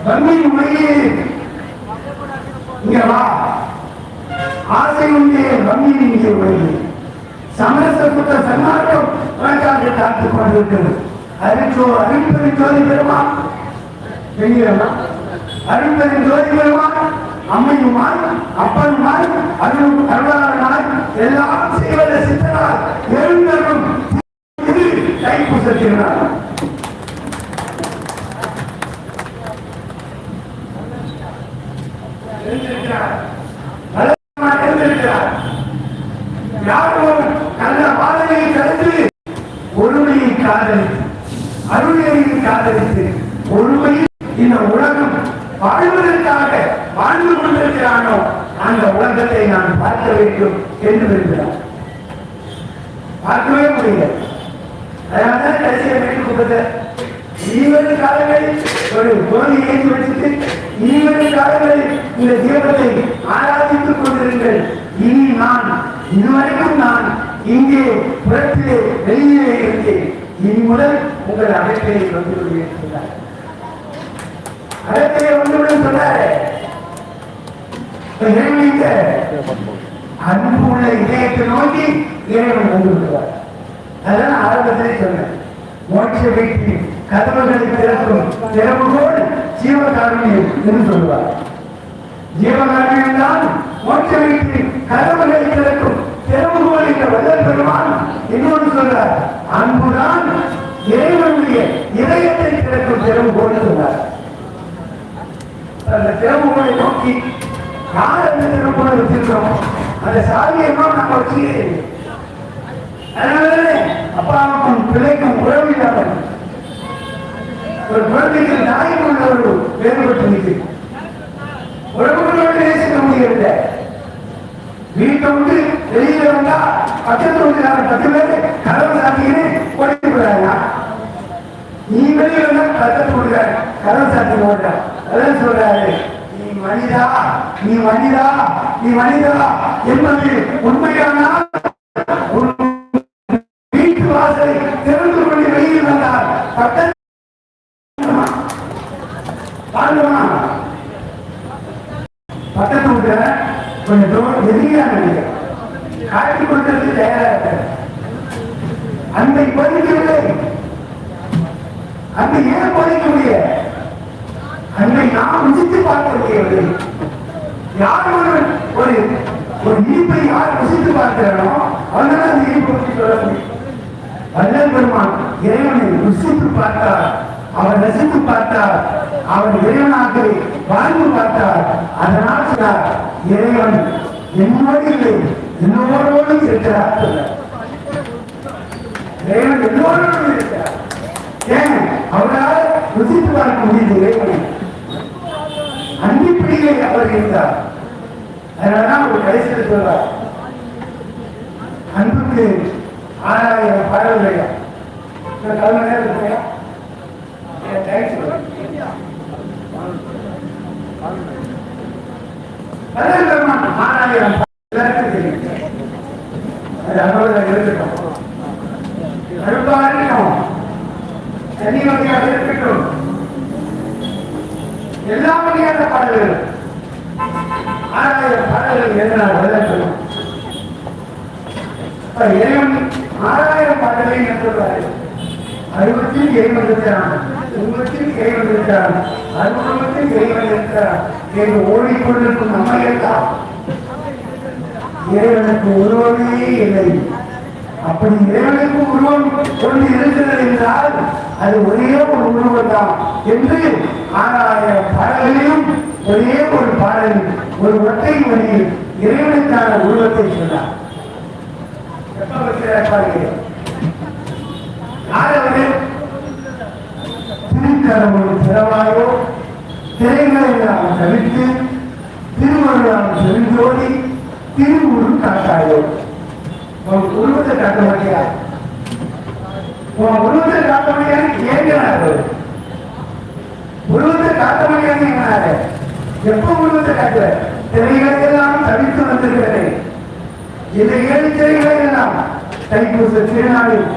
தமிழ் மொழியே இங்க வா, ஆசை உண்டே வங்கி இங்கே வருது. சமரச புத்த சன்மார்க்கம் உனக்காக காத்துக் கொண்டிருக்கிறது. அருள்பெரும் ஜோதி பெருமான் அருள்பெரும் ஜோதி பெருமான் அம்மையுமாய் அப்பனுமாய் அருளாளனாய் எல்லாம் செய்வத சித்தனாய் எழுந்தரும் கைப்பூசத்தினார். நல்ல பாதையை கடந்து ஒருமையை காதலித்து அருளையை காதலித்து ஒருமையில் இந்த உலகம் வாழ்வதற்காக வாழ்ந்து கொண்டிருக்கிறானோ அந்த உலகத்தை நான் பார்க்க வேண்டும் என்று விரும்புகிறார். பார்க்கவே முடியல. அதனால கடைசியை கொடுத்த ஈவரு காலங்களில் ஒரு கோரி ஏற்றி வச்சுட்டு ஈவரு காலங்களில் இந்த தீபத்தை ஆராதித்துக் கொண்டிருங்கள். இனி நான் இதுவரைக்கும் நான் இங்கே புறத்திலே வெளியிலே இருந்தேன். இனி முதல் உங்கள் அகத்திலே வந்து கொண்டிருக்கிறார். அகத்திலே வந்துவிடும் சொன்னாரு. அன்பு உள்ள இதயத்தை நோக்கி இறைவன் வந்து விடுவார். அதான் ஆரம்பத்திலே சொன்னேன். மோட்ச வீட்டில் கதவுகளை திறக்கும் திறவுகோள் ஜீவகாருண்யம் என்று சொல்வார். ஜீவகாருண்யம் தான் மோட்ச வீட்டில் கதவுகளை திறக்கும் திறவுகோள் என்ற வல்லல் பெருமான் இன்னொன்று சொல்றார். அன்புதான் இறைவனுடைய இதயத்தை திறக்கும் திறவுகோள் சொன்னார். அந்த திறவுகோளை நோக்கி யார் அந்த திறவுகோளை வச்சிருக்கிறோம், அந்த சாதியை நம்ம வச்சு அதனாலே அப்பாவுக்கும் பிள்ளைக்கும் உறவில்லாமல் ஒரு குழந்தைக்கு நாயும் உள்ள ஒரு வேறுபட்டு நிற்கு உறவுகளோடு நேசிக்க முடியவில்லை. வீட்டை விட்டு வெளியில வந்தா பக்கத்து வீட்டுக்கார 10 பேர் கதவு சாத்திக்கின்னு ஓடிட்டு போறாங்க. நீ வெளியில வந்தா பக்கத்து வீட்டுக்கார கதவு சாத்தி ஓடுற. அதான் சொல்றாரு, நீ மனிதா நீ மனிதா நீ மனிதா என்பது உண்மையானால் வீட்டு வாசலை திறந்து கொண்டு வெளியில் வந்தார். பக்கத்து விட்டு கொஞ்சம் எதிரியா காட்டி கொடுக்கிறது தயாரா அன்பை போதிக்கவில்லை. அன்பை ஏன் போதிக்க முடிய அன்பை நாம் ருசித்து பார்க்க முடியவில்லை. யார் ஒரு இனிப்பை யார் ருசித்து பார்க்கிறானோ அவனால அந்த இனிப்பை பற்றி சொல்ல முடியும். வல்லல் பெருமான் இறைவனை ருசித்து பார்த்தார், அவர் ரசித்து பார்த்தார், அவர் இறைவனாக வாழ்ந்து பார்த்தார். அதனால் சொன்னார், இறைவன் என்னோடு இல்லை என்னோடு இருக்கிறார். இறைவன் என்னோடு இருக்கிறார். ஏன் அவரால் ருசித்து பார்க்க முடியுது இறைவனை. அன்பிப்பிடியிலே அவர் இருந்தார். அதனால்தான் ஒரு கடைசியில் சொல்றார், அன்புக்கு 6000 பாடல்கள் இருக்கட்டும். எல்லா வகையான பாடல்கள் 6000 பாடல்கள் எழுதினார். இறைவன் 6000 பாடல்களை சொல்றாரு. 60 இறைவன் இருக்கிறான், 30 இறைவன் இருக்கிறான், 60 இறைவன் இருக்கிறான் என்று ஓடிக்கொண்டிருக்கும் நம்ம இருக்கான். இறைவனுக்கு உருவமே இல்லை. அப்படி இறைவனுக்கு உருவம் கொண்டு இருக்கிறது என்றால் அது ஒரே ஒரு உருவம் தான் என்று 6000 பாடல்களையும் ஒரே ஒரு பாடலில் ஒரு ஒற்றை வழியில் இறைவனுக்கான உருவத்தை சொன்னார். திருக்கரமும் திறவாயோ திரைகளை நாம் தவிர்த்து திருவள்ளுவம் செவிந்தோடி திருவுரு காட்டாயோ. உருவத்தை காட்ட மாட்டியா? உருவத்தை காட்ட முடியாது ஏங்கிறாரு. உருவத்தை காட்ட முடியாது. எப்ப உருவத்தை காட்டுற? திரைகளை எல்லாம் தவிர்த்து வந்திருக்கிறேன். இந்த 7 திரைகளை எல்லாம் தைப்பூச திருநாளில்